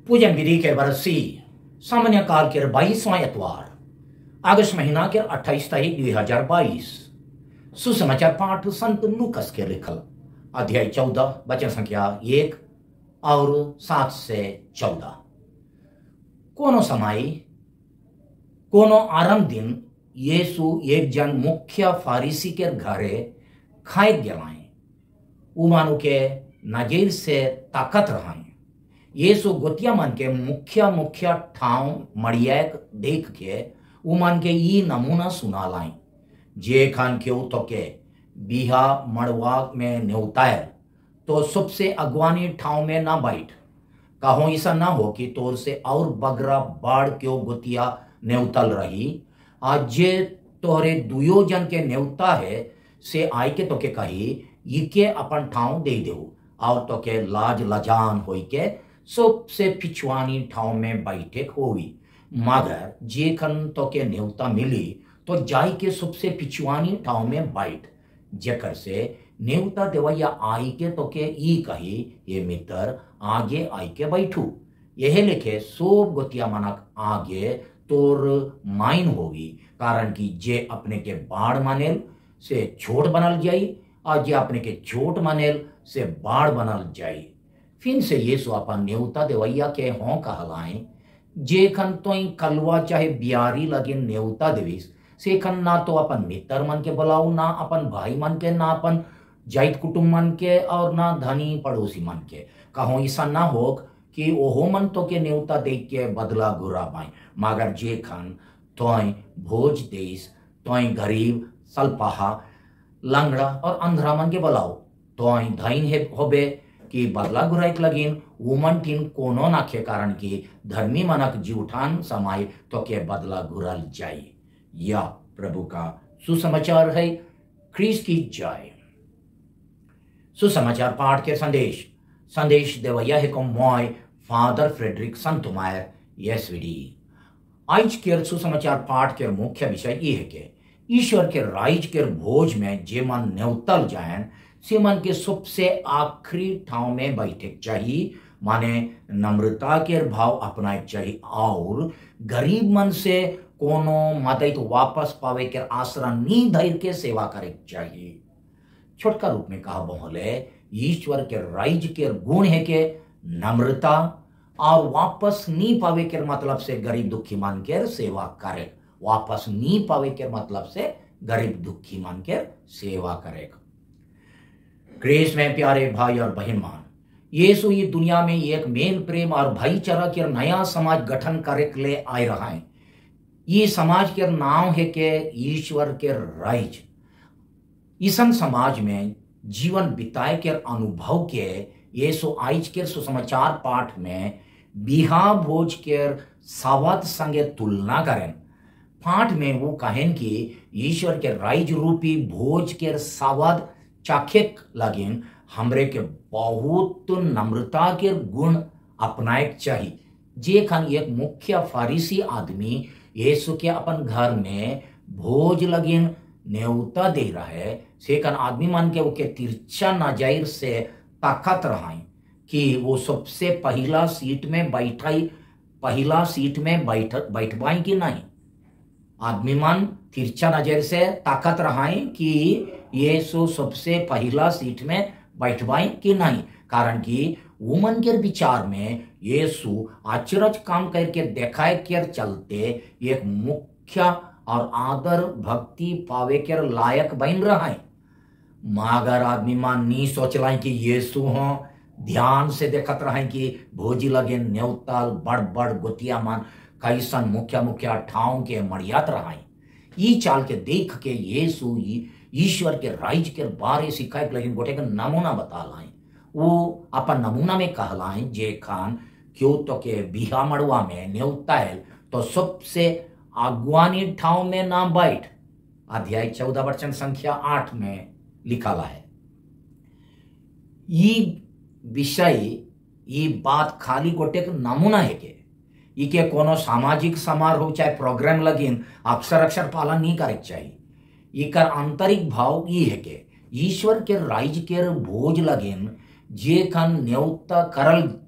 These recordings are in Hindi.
पूजन विधि के बरसी सामान्य काल के 22वां एतवार अगस्त महीना के 28 तारीख 2022 सुसमाचार पाठ संत लूकस के लिखल अध्याय 14 वचन संख्या 1 और 7 से 14। कोनो समय कोनो आरंभ दिन यीशु एक जन मुख्य फारिसी के घरे खाए गलाए उमानु के नजीर से ताकत रहाए। यीशु गोतिया मन के मुख्य ठाव मड़ियाक देख के उमन के ई नमूना सुना लाई जे खान क्यों तो के बिहा मड़वा में न्योतायर तो सबसे अगवानी ठाव में ना बैठ कहो ऐसा ना हो कि तोर से और बगरा बाढ़ क्यों गोतिया न्योतल रही आज जे तोहरे दुयो जन के न्योता है से आय के तो के कही इके अपन ठाव दे दो और तो के लाज लजान होई के सबसे पिछवानी ठाव में बैठे होई मगर जे खन तो के न्योता मिली तो जाई के सबसे पिछवानी ठाव में बैठ जेकर से न्योता देवैया आई के तो के ई कही ये मित्र आगे आई के बैठू यह लिखे सोब गोतिया मनक आगे तोर माइन होगी कारण कि जे अपने के बाढ़ मानेल से छोट बनल जाई और जे अपने के छोट मानेल से बाढ़ बनल जाई। फिर से यीशु अपन न्योता देवैया के हों कहलाए जे खन तो कलवा चाहे बियारी लगे न्योता देविस से खन ना तो अपन मित्र मन के बुलाऊ ना अपन भाई मन के ना अपन जाइत कुटुंब मन के और ना धनी पड़ोसी मन के कहो ऐसा ना हो कि ओहो मन तो के न्योता देख के बदला गुरा पाए मगर जे खन तोय भोज देश तोय गरीब सलपाहा लंगड़ा और अंधरा मन के बुलाओ तोय धैन है होबे कि बदला गुराइक लगिन उमन टिन कोनो नाखे कारण की धर्मी मनक जीवठान समाय तो के बदला गुरल जाई। या प्रभु का सुसमाचार है। ख्रीस्त की जय। सुसमाचार पाठ के संदेश देवैया है को मोय फादर फ्रेडरिक संतुमायर एसवीडी। आज के सुसमाचार पाठ के मुख्य विषय ये है कि ईश्वर के राज के भोज में जे मन न्योतल जाएं से मन के सबसे आखिरी ठाव में बैठे चाहिए माने नम्रता के भाव अपनाए चाहिए और गरीब मन से कोनो मदद तो वापस पावे के आसरा नी धैर्य के सेवा करे चाहिए। छोटका रूप में कहा बोले ईश्वर के राज के गुण है के नम्रता और वापस नी पावे के मतलब से गरीब दुखी मन के सेवा करे वापस नी पावे के मतलब से गरीब दुखी मन के सेवा करेगा। क्रिस में प्यारे भाई और बहन मान यीशु ये दुनिया में एक मेल प्रेम और भाईचारा के नया समाज गठन करे के लिए आए रहा है। ये समाज के नाम है के ईश्वर के राज। ईसन समाज में जीवन बिताए के अनुभव के यीशु आज के सुसमाचार पाठ में बिहा भोज के सावत संगे तुलना करें। पाठ में वो कहें कि ईश्वर के राज रूपी भोज के सावद चाखेक लगिन हमरे के बहुत नम्रता के गुण अपनाए चाहिए। जे खन एक मुख्य फारिसी आदमी यीशु के अपन घर में भोज लगिन न्योता दे रहा है से खन आदमी मन के उके तिरछा नजर से ताकत रहाई कि वो सबसे पहला सीट में बैठवाई कि नहीं। आदमी मन तिरछा नजर से ताकत रहाई कि यीशु सबसे पहला सीट में बैठवाई कि नहीं कारण कि वुमन के विचार में यीशु आचरज काम करके देखाए के चलते एक मुख्य और आदर भक्ति पावे के लायक बन रहा है। मगर आदमी मान नी सोच रहा कि यीशु हो ध्यान से देखत रहा कि भोजी लगे न्योतल बड़ बड़ गोतिया मान कैसन मुख्य ठाव के मड़ियात रहा है। ई चाल के देख के यीशु ईश्वर के राज के बारे सिखाए लेकिन गोटे का नमूना बता लाए वो अपन नमूना में कहलाए जे खान क्यों तो के बिहा मड़वा में न्योता है तो सबसे अगवानी ठाव में ना बैठ अध्याय 14 वचन संख्या 8 में लिखा है। ये विषय ये बात खाली गोटे का नमूना है के इके कोनो सामाजिक समारोह चाहे प्रोग्राम लगिन अक्षर पालन नहीं करे चाहिए। इकर आंतरिक भाव ये है के ईश्वर के राज के भोज लगिन जे खन न्योता करल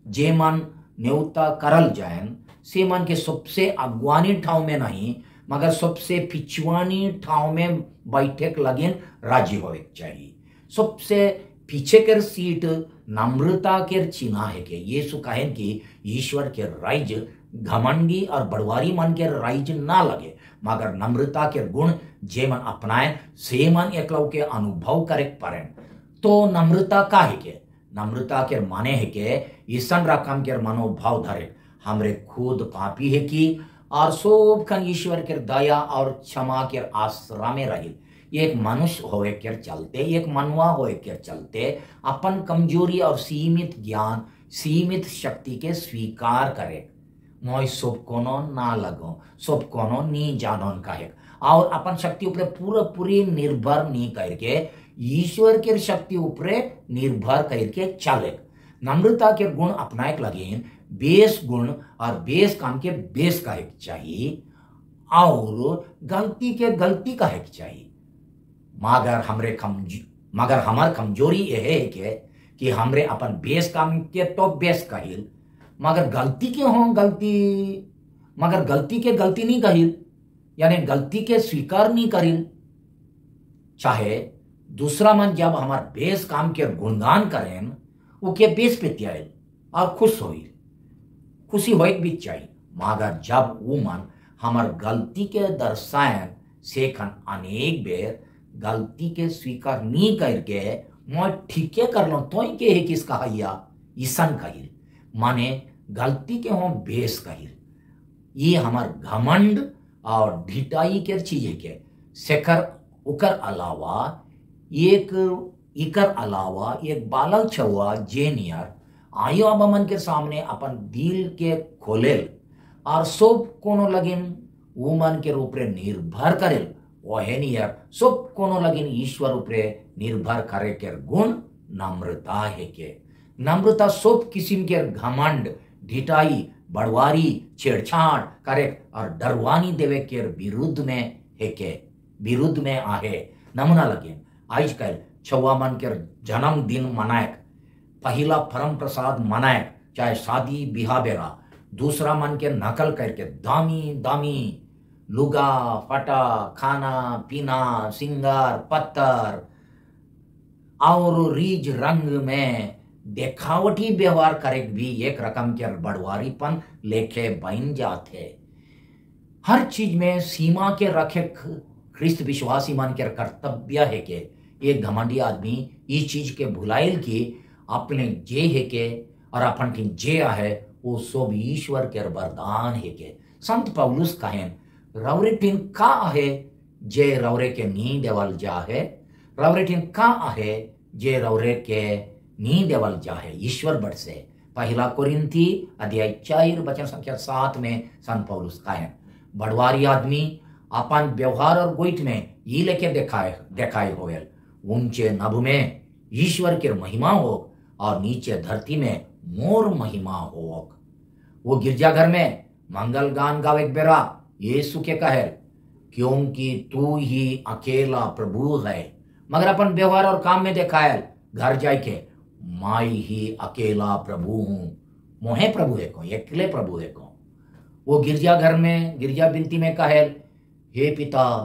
जे मन न्योता करल जाएन से मन के सबसे अगवानी ठाव में नहीं मगर सबसे पिछवानी ठाव में बैठे लगिन राजी होवे चाहिए। सबसे पीछे के सीट नम्रता के चिन्ह है के यीशु कहें कि ईश्वर के राइज घमंडी और बड़वारी मन के राइज ना लगे मगर नम्रता के गुण जे मन अपनाए से मन एकलव के अनुभव करे पड़े। तो नम्रता का है के नम्रता के माने है के ईसन रकम के मनोभाव धरे हमरे खुद पापी है कि और सब खन ईश्वर के दया और क्षमा के आश्रा में रही। एक मनुष्य होए के चलते एक मनवा होए के चलते अपन कमजोरी और सीमित ज्ञान सीमित शक्ति के स्वीकार करे। मोय सब कोनो ना लगो सब कोनो नी जानन काहे और अपन शक्ति ऊपर पूरी निर्भर नहीं करके ईश्वर के शक्ति ऊपर निर्भर करके चले। नम्रता के गुण अपनाए लगे बेस गुण और बेस काम के बेस कहे चाहिए और गलती के गलती कहे चाहिए। मगर हमार कमजोरी यह है कि हमरे अपन बेस काम के तो बेस कहिल मगर गलती के हो गलती के गलती नहीं कहिल यानी गलती के स्वीकार नहीं करिल। चाहे दूसरा मन जब हमार बेस काम के गुणगान करें वो के बेस पे त्याल और खुशी हो भी चाहिए मगर जब वो मन हमार गलती के दर्शायन से खन अनेक बेर गलती के स्वीकार नहीं करके मैं ठीके कर लो तो के है किस कहिया ईसन कहिल माने गलती के हो बेस कहिल। ये हमार घमंड और ढिटाई के चीज है के शेखर उकर अलावा एक बालक छुआ जेनियर आयो अब मन के सामने अपन दिल के खोलेल और सब कोनो लगिन वो मन के ऊपर निर्भर करेल वह नियर सब कोनो लगिन ईश्वर ऊपर निर्भर करे के गुण नम्रता है के। नम्रता सब किस्म के घमंड ढिटाई बड़वारी छेड़छाड़ करे और डरवानी देवे के विरुद्ध में है के विरुद्ध में आहे। नमूना लगे आजकल छुआ मन के जन्मदिन मनाए पहला परम प्रसाद मनाए चाहे शादी बिहा बेरा दूसरा मन के नकल करके दामी दामी लुगा फटा खाना पीना सिंगार पत्थर और रीज रंग में देखावटी व्यवहार करे भी एक रकम के बड़वारीपन लेके बन जाते। हर चीज में सीमा के रखे ख्रिस्त विश्वासी मन के कर्तव्य है के एक घमंडी आदमी इस चीज के भुलाइल की अपने जे है के और अपन की जे है वो सब ईश्वर के वरदान है के। संत पौलुस कहें रवरे टिन का है जे रवरे के नी देवल जा है रवरे टिन का है जे रवरे के नी देवल जा है ईश्वर बट से। पहला कोरिन्थी अध्याय 4 वचन संख्या 7 में संत पौलुस कहें बड़वारी आदमी अपन व्यवहार और गोइठ में ये लेके देखाए होयल ऊंचे नभ में ईश्वर के महिमा हो और नीचे धरती में मोर महिमा हो। वो गिरजाघर में मंगल गान गावे बेरा यीशु के कहे क्योंकि तू ही अकेला प्रभु है मगर अपन व्यवहार और काम में देखायल घर जाए के माई ही अकेला प्रभु हूं मोहे प्रभु है को अकेले प्रभु है को। वो गिरजाघर में गिरजा बिनती में कहे हे पिता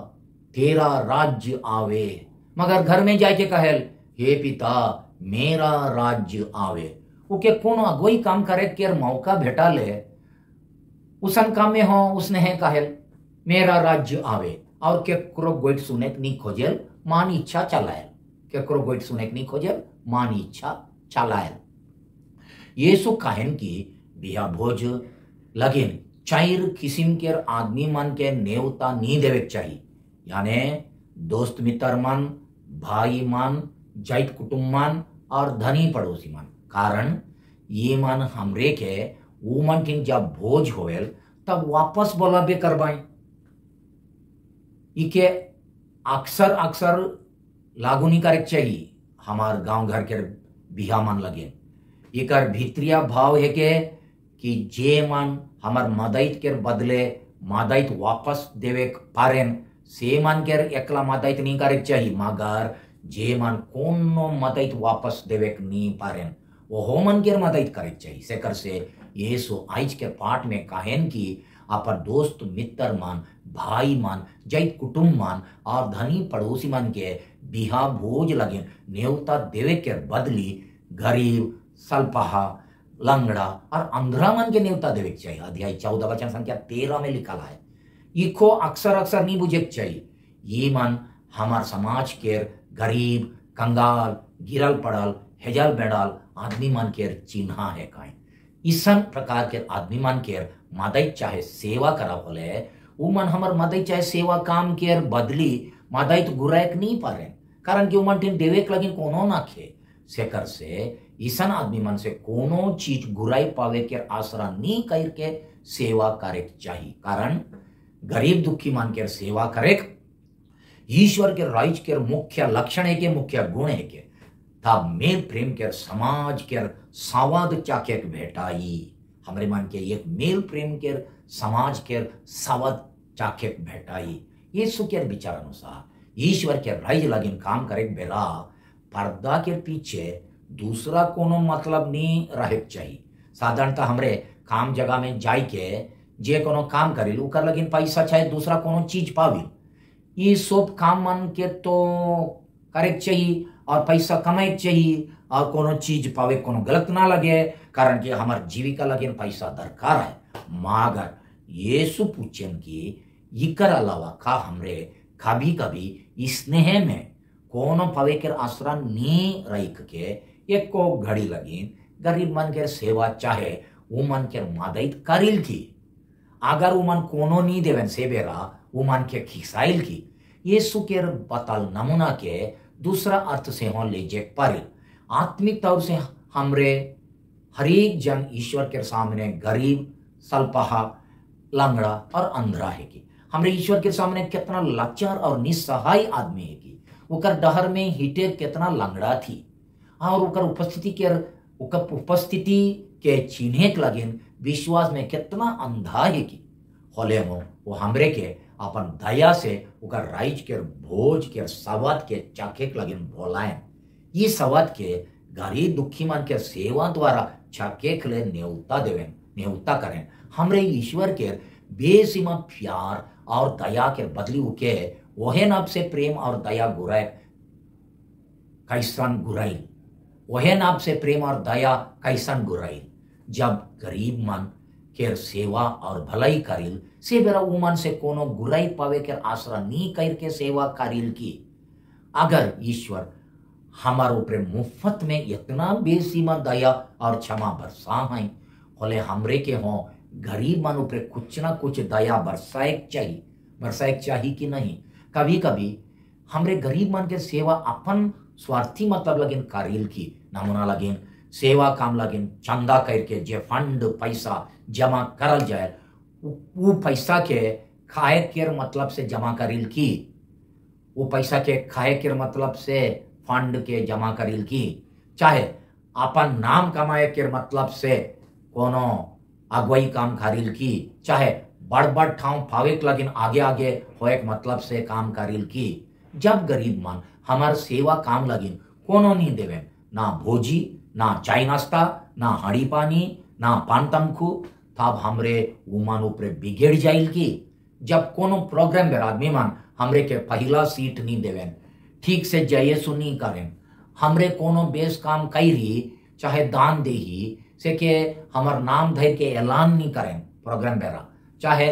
तेरा राज्य आवे मगर घर में जाके कहे हे पिता मेरा राज्य आवे। वो के कोनो अगुई काम करे के मौका भेटा ले उसन काम में हो उसने है कहल मेरा राज्य आवे और केकरो गोइट सुने नहीं खोजल मान इच्छा चलायल केकरो गोइट सुने नहीं खोजल मान इच्छा चलायल। यीशु कहन की बिहा भोज लगिन चार किस्म के आदमी मन के नेवता नहीं देवे चाहिए यानी दोस्त मित्र मन भाई मन जाइत कुटुंब मन और धनी पड़ोसी मन। कारण ये मन हमरे के वो मन की जब भोज होवेल तब वापस बोलाबे करवाए इके अक्सर लागू नहीं करे चाहिए हमार गांव घर के बिहा मन लगे। इकर भीतरिया भाव है के कि जे मन हमार मदद के बदले मदद वापस देवे पारेन से मन के एकला मदद नहीं करे चाहिए मगर जे मन कोनो मदद वापस देवे नहीं पारेन वो मन के मदद करे चाहिए। से कर से यीशु आज के पाठ में कहन की अपन दोस्त मित्र मान, भाई मान, जैत कुटुंब मान और धनी पड़ोसी मान के बिहा भोज लगे न्योता देवे के बदली गरीब, सलपहा, लंगड़ा और अंधरा मन के न्योता देवे के चाहिए। अध्याय 14 वचन संख्या 13 में लिखा है। इको अक्सर अक्सर नहीं बुझे चाहिए। ये मन हमार समाज के गरीब, कंगाल, गिरल पड़ल, हेजल बेड़ल आदमी मन के चिन्हा है काए। इसन प्रकार के आदमी मन के मदद चाहे सेवा करा बोले उ मन हमर मदद चाहे सेवा काम के बदली मदद गुरायक नहीं पारे, कारण कि उमन टीन देवे के लगिन कोनो ना खे। सेकर से ईसन आदमी मन से कोनो चीज गुराई पावे के आसरा नहीं करके सेवा करे चाहिए, कारण गरीब दुखी मन के सेवा करे ईश्वर के राज के मुख्य लक्षण है के मुख्य गुण है के तब मेल प्रेम के समाज के संवाद चाके भेटाई। हमरे मन के एक मेल प्रेम के समाज के संवाद चाके भेटाई। यीशु के विचार अनुसार ईश्वर के राज लगिन काम करे बेला पर्दा के पीछे दूसरा कोनो मतलब नहीं रहे चाहिए। साधारणतः हमरे काम जगह में जाई के जे कोनो काम करिल उकर लगिन पैसा चाहे दूसरा कोनो चीज पाविल, ये सब काम मन के तो करे चाहिए और पैसा कमाए चाहिए और कोनो चीज पावे कोनो गलत ना लगे, कारण कि हमार जीविका लगे पैसा दरकार है। मगर यीशु पूछन की इकर अलावा का हमरे कभी कभी स्नेह में कोनो पावे के आसरा नहीं रख के एक को घड़ी लगी गरीब मन के सेवा चाहे वो मन के मदद करिल की। अगर वो मन कोनो नहीं देवन से बेरा वो मन के खिसाइल की। यीशु के बताल नमूना के दूसरा अर्थ से हो ले जे पर आत्मिक तौर से हमरे हरेक जन ईश्वर के सामने गरीब, सलपहा, लंगड़ा और अंधरा है कि हमरे ईश्वर के सामने कितना लाचार और निस्सहाय आदमी है कि उकर डहर में हिटे कितना लंगड़ा थी और उकर उपस्थिति के चिन्हे के लगिन विश्वास में कितना अंधा है कि होले वो हमरे के अपन दया से उकर राइज के भोज के सवाद के चाखे के लगिन बोलाएं। ये सवाद के गरीब दुखी मन के सेवा द्वारा चाखे के लिए न्योता देवें, न्योता करें। हमरे ईश्वर के बेसीमा प्यार और दया के बदली उके वहे नब से प्रेम और दया गुराए कैसन गुराई, वहे नब से प्रेम और दया कैसन गुराई। जब गरीब मन के सेवा और भलाई करिल से बेरा उमन से कोनो गुराई पावे के आसरा नहीं करके सेवा करिल की। अगर ईश्वर हमारे ऊपर मुफ्त में इतना बेसीमा दया और क्षमा बरसा है होले हमरे के हो गरीब मन ऊपर कुछ ना कुछ दया बरसाए चाहिए कि नहीं। कभी कभी हमरे गरीब मन के सेवा अपन स्वार्थी मतलब लगिन करिल की। नमूना लगिन सेवा काम लगिन चंदा करके जे फंड पैसा जमा करल जाए वो पैसा के खाए के मतलब से जमा करिल की, वो पैसा के खाए के मतलब से फंड के जमा करिल की, चाहे अपन नाम कमाए के मतलब से कोनो अगुवाई काम करिल की, चाहे बड़ बड़ ठाव पावे के लगिन आगे आगे होए के मतलब से काम करिल की। जब गरीब मन हमार सेवा काम लगिन कोनो नहीं देवे, ना भोजी, ना चाय नाश्ता, ना हड़ी पानी, ना पान तमखू, तब हमरे उमन ऊपर बिगड़ जाइल की। जब कोनो प्रोग्राम में आदमी मन हमरे के पहला सीट नहीं देवेन, ठीक से जाइए सुनी करें, हमरे कोनो बेस काम करी चाहे दान देही से के हमार नाम धर के ऐलान नहीं करें प्रोग्राम बेरा, चाहे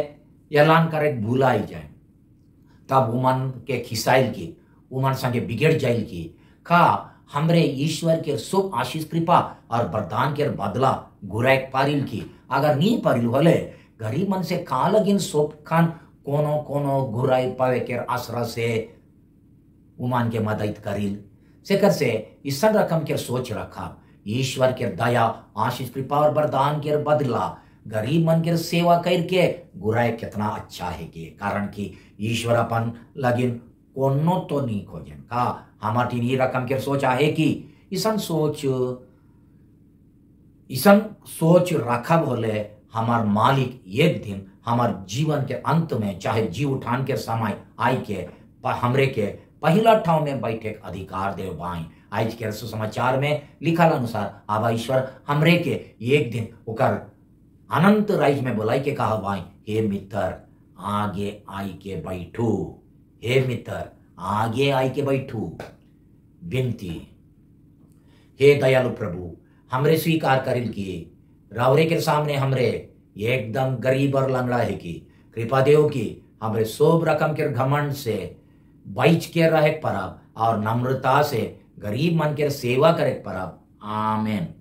ऐलान करे भूला ही जाए, तब उमन के खिसाइल की, उमन संगे बिगड़ जाइल की। का हमरे ईश्वर के शुभ आशीष कृपा और वरदान के बदला गुराए पारिल की। अगर नहीं पारिल होले गरीब मन से का लगिन सोप खान कोनो कोनो गुराई पावे के आसरा से उमान के मदद करिल। सेकर से इस रकम के सोच रखा ईश्वर के दया आशीष कृपा और वरदान के बदला गरीब मन के सेवा करके गुराए कितना अच्छा है के, कारण कि ईश्वर अपन लगिन कोनो तो नहीं खोजन का हमार ये रकम के सोच आहे कि इसन सोच रखब होले हमार मालिक एक दिन हमार जीवन के अंत में चाहे जीव उठान के समय आई के हमरे के पहला ठाव में बैठे अधिकार दे बाई। आज के सुसमाचार में लिखल अनुसार आबा ईश्वर हमरे के एक दिन उकर अनंत राइज में बुलाई के कहा भाई, हे मित्र आगे आई के बैठू, हे मित्र आगे आई के बैठू। विनती, हे दयालु प्रभु हमरे स्वीकार करिल किए रावरे के सामने हमरे एकदम गरीब और लंगड़ा है की कृपा देव की हमरे सोब रकम के घमंड से बैच के रहे परब और नम्रता से गरीब मन के सेवा करे परब। आमेन।